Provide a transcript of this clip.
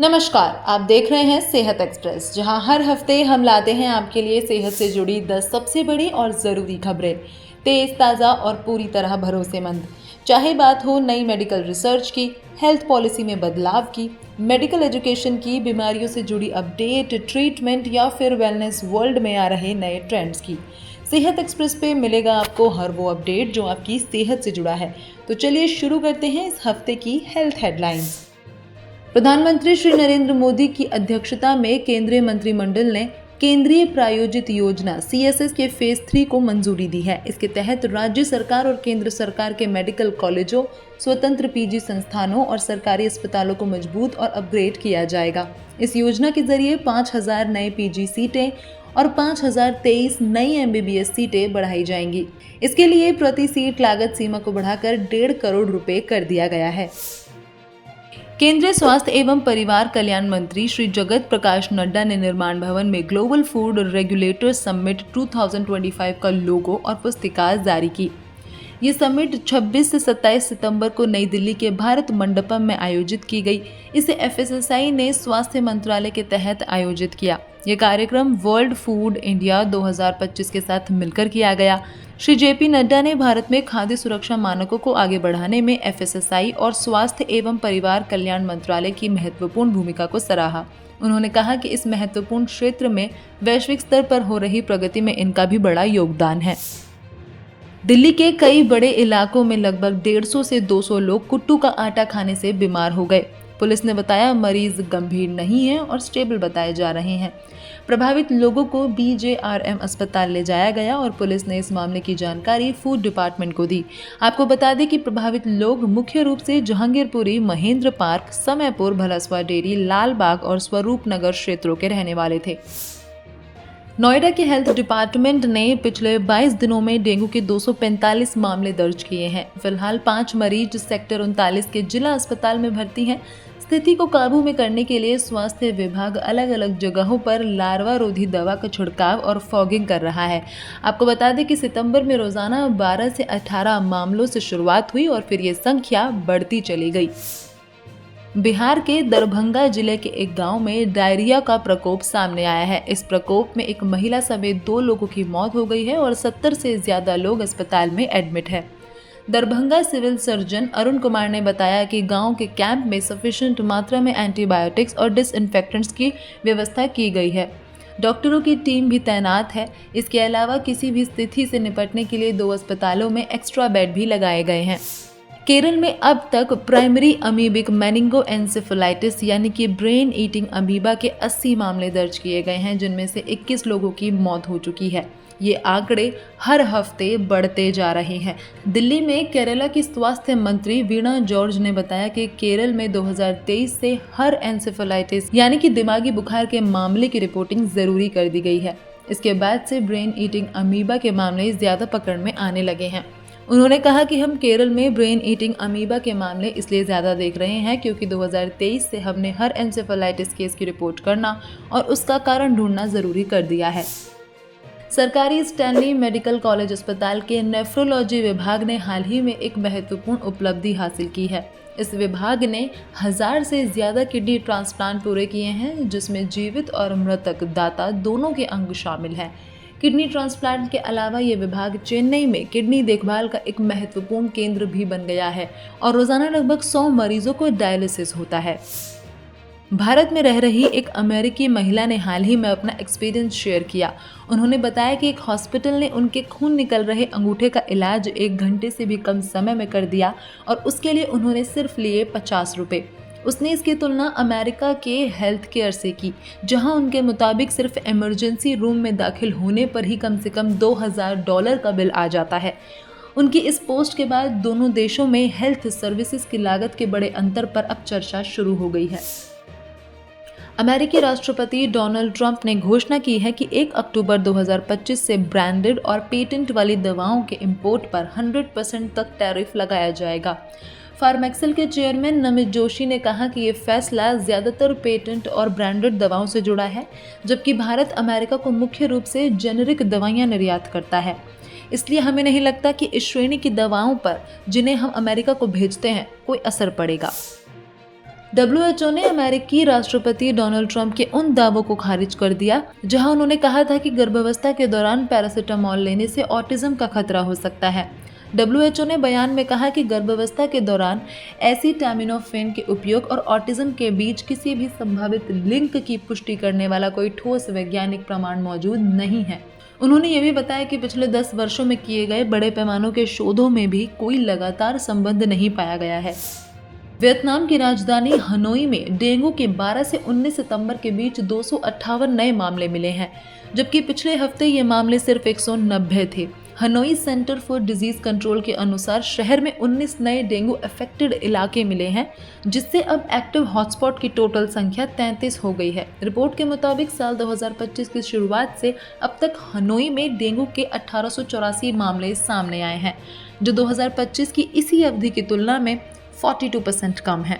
नमस्कार, आप देख रहे हैं सेहत एक्सप्रेस, जहां हर हफ्ते हम लाते हैं आपके लिए सेहत से जुड़ी 10 सबसे बड़ी और ज़रूरी खबरें, तेज़, ताज़ा और पूरी तरह भरोसेमंद। चाहे बात हो नई मेडिकल रिसर्च की, हेल्थ पॉलिसी में बदलाव की, मेडिकल एजुकेशन की, बीमारियों से जुड़ी अपडेट, ट्रीटमेंट या फिर वेलनेस वर्ल्ड में आ रहे नए ट्रेंड्स की। सेहत एक्सप्रेस पे मिलेगा आपको हर वो अपडेट जो आपकी सेहत से जुड़ा है। तो चलिए शुरू करते हैं इस हफ्ते की हेल्थ हेडलाइंस। प्रधानमंत्री श्री नरेंद्र मोदी की अध्यक्षता में केंद्रीय मंत्रिमंडल ने केंद्रीय प्रायोजित योजना CSS के फेज 3 को मंजूरी दी है। इसके तहत राज्य सरकार और केंद्र सरकार के मेडिकल कॉलेजों, स्वतंत्र PG संस्थानों और सरकारी अस्पतालों को मजबूत और अपग्रेड किया जाएगा। इस योजना के जरिए 5,000 नए PG सीटें और 5,023 नई MBBS सीटें बढ़ाई जाएंगी। इसके लिए प्रति सीट लागत सीमा को बढ़ाकर 1.5 करोड़ रुपए कर दिया गया है। केंद्रीय स्वास्थ्य एवं परिवार कल्याण मंत्री श्री जगत प्रकाश नड्डा ने निर्माण भवन में ग्लोबल फूड रेगुलेटर्स समिट 2025 का लोगो और पुस्तिका जारी की। ये समिट 26 से 27 सितंबर को नई दिल्ली के भारत मंडपम में आयोजित की गई। इसे FSSAI ने स्वास्थ्य मंत्रालय के तहत आयोजित किया। ये कार्यक्रम वर्ल्ड फूड इंडिया 2025 के साथ मिलकर किया गया। श्री JP नड्डा ने भारत में खाद्य सुरक्षा मानकों को आगे बढ़ाने में FSSAI और स्वास्थ्य एवं परिवार कल्याण मंत्रालय की महत्वपूर्ण भूमिका को सराहा। उन्होंने कहा कि इस महत्वपूर्ण क्षेत्र में वैश्विक स्तर पर हो रही प्रगति में इनका भी बड़ा योगदान है। दिल्ली के कई बड़े इलाकों में लगभग 150 से 200 लोग कुट्टू का आटा खाने से बीमार हो गए। पुलिस ने बताया मरीज गंभीर नहीं हैं और स्टेबल बताए जा रहे हैं। प्रभावित लोगों को BJRM अस्पताल ले जाया गया और पुलिस ने इस मामले की जानकारी फूड डिपार्टमेंट को दी। आपको बता दें कि प्रभावित लोग मुख्य रूप से जहांगीरपुरी, महेंद्र पार्क, समयपुर, भलसवा डेरी, लाल बाग और स्वरूप नगर क्षेत्रों के रहने वाले थे। नोएडा के हेल्थ डिपार्टमेंट ने पिछले 22 दिनों में डेंगू के 245 मामले दर्ज किए हैं। फिलहाल 5 मरीज सेक्टर 39 के जिला अस्पताल में भर्ती हैं। स्थिति को काबू में करने के लिए स्वास्थ्य विभाग अलग अलग जगहों पर लार्वा रोधी दवा का छिड़काव और फॉगिंग कर रहा है। आपको बता दें कि सितंबर में रोजाना 12 से 18 मामलों से शुरुआत हुई और फिर ये संख्या बढ़ती चली गई। बिहार के दरभंगा जिले के एक गांव में डायरिया का प्रकोप सामने आया है। इस प्रकोप में एक महिला समेत 2 लोगों की मौत हो गई है और 70 से ज्यादा लोग अस्पताल में एडमिट है। दरभंगा सिविल सर्जन अरुण कुमार ने बताया कि गांव के कैंप में सफिशिएंट मात्रा में एंटीबायोटिक्स और डिसइंफेक्टेंट्स की व्यवस्था की गई है। डॉक्टरों की टीम भी तैनात है। इसके अलावा किसी भी स्थिति से निपटने के लिए 2 अस्पतालों में एक्स्ट्रा बेड भी लगाए गए हैं। केरल में अब तक प्राइमरी अमीबिक मेनिंगोएन्सेफेलाइटिस यानी कि ब्रेन ईटिंग अमीबा के 80 मामले दर्ज किए गए हैं, जिनमें से 21 लोगों की मौत हो चुकी है। ये आंकड़े हर हफ्ते बढ़ते जा रहे हैं। दिल्ली में केरला की स्वास्थ्य मंत्री वीणा जॉर्ज ने बताया कि केरल में 2023 से हर एन्सेफेलाइटिस यानी कि दिमागी बुखार के मामले की रिपोर्टिंग जरूरी कर दी गई है। इसके बाद से ब्रेन ईटिंग अमीबा के मामले ज्यादा पकड़ में आने लगे हैं। उन्होंने कहा कि हम केरल में ब्रेन ईटिंग अमीबा के मामले इसलिए ज़्यादा देख रहे हैं क्योंकि 2023 से हमने हर एन्सेफेलाइटिस केस की रिपोर्ट करना और उसका कारण ढूंढना ज़रूरी कर दिया है। सरकारी स्टैनली मेडिकल कॉलेज अस्पताल के नेफ्रोलॉजी विभाग ने हाल ही में एक महत्वपूर्ण उपलब्धि हासिल की है। इस विभाग ने 1000 से ज़्यादा किडनी ट्रांसप्लांट पूरे किए हैं, जिसमें जीवित और मृतक दाता दोनों के अंग शामिल हैं। किडनी ट्रांसप्लांट के अलावा ये विभाग चेन्नई में किडनी देखभाल का एक महत्वपूर्ण केंद्र भी बन गया है और रोजाना लगभग 100 मरीजों को डायलिसिस होता है। भारत में रह रही एक अमेरिकी महिला ने हाल ही में अपना एक्सपीरियंस शेयर किया। उन्होंने बताया कि एक हॉस्पिटल ने उनके खून निकल रहे अंगूठे का इलाज 1 घंटे से भी कम समय में कर दिया और उसके लिए उन्होंने सिर्फ लिए 50 रुपये। उसने इसकी तुलना अमेरिका के हेल्थ केयर से की, जहां उनके मुताबिक सिर्फ इमरजेंसी रूम में दाखिल होने पर ही कम से कम $2000 का बिल आ जाता है। उनकी इस पोस्ट के बाद दोनों देशों में हेल्थ सर्विसेज की लागत के बड़े अंतर पर अब चर्चा शुरू हो गई है। अमेरिकी राष्ट्रपति डोनाल्ड ट्रंप ने घोषणा की है कि 1 अक्टूबर 2025 से ब्रांडेड और पेटेंट वाली दवाओं के इंपोर्ट पर 100% तक टैरिफ लगाया जाएगा। फार्मेक्सिल के चेयरमैन नमित जोशी ने कहा कि ये फैसला ज़्यादातर पेटेंट और ब्रांडेड दवाओं से जुड़ा है, जबकि भारत अमेरिका को मुख्य रूप से जेनेरिक दवाइयाँ निर्यात करता है। इसलिए हमें नहीं लगता कि इस श्रेणी की दवाओं पर जिन्हें हम अमेरिका को भेजते हैं कोई असर पड़ेगा। WHO ने अमेरिकी राष्ट्रपति डोनाल्ड ट्रंप के उन दावों को खारिज कर दिया जहां उन्होंने कहा था कि गर्भावस्था के दौरान पैरासिटामोल लेने से ऑटिज्म का खतरा हो सकता है। WHO ने बयान में कहा कि गर्भावस्था के दौरान एसिटामिनोफेन के उपयोग और ऑटिज्म के बीच किसी भी संभावित लिंक की पुष्टि करने वाला कोई ठोस वैज्ञानिक प्रमाण मौजूद नहीं है। उन्होंने ये भी बताया कि पिछले 10 वर्षों में किए गए बड़े पैमाने के शोधों में भी कोई लगातार संबंध नहीं पाया गया है। वियतनाम की राजधानी हनोई में डेंगू के 12 से 19 सितंबर के बीच 258 नए मामले मिले हैं, जबकि पिछले हफ्ते ये मामले सिर्फ 190 थे। Hanoi centre for disease control के अनुसार शहर में 19 नए डेंगू अफेक्टेड इलाके मिले हैं, जिससे अब एक्टिव हॉटस्पॉट की टोटल संख्या 33 हो गई है। रिपोर्ट के मुताबिक साल 2025 की शुरुआत से अब तक हनोई में डेंगू के 1884 मामले सामने आए हैं, जो 2025 की इसी अवधि की तुलना में 42% कम है।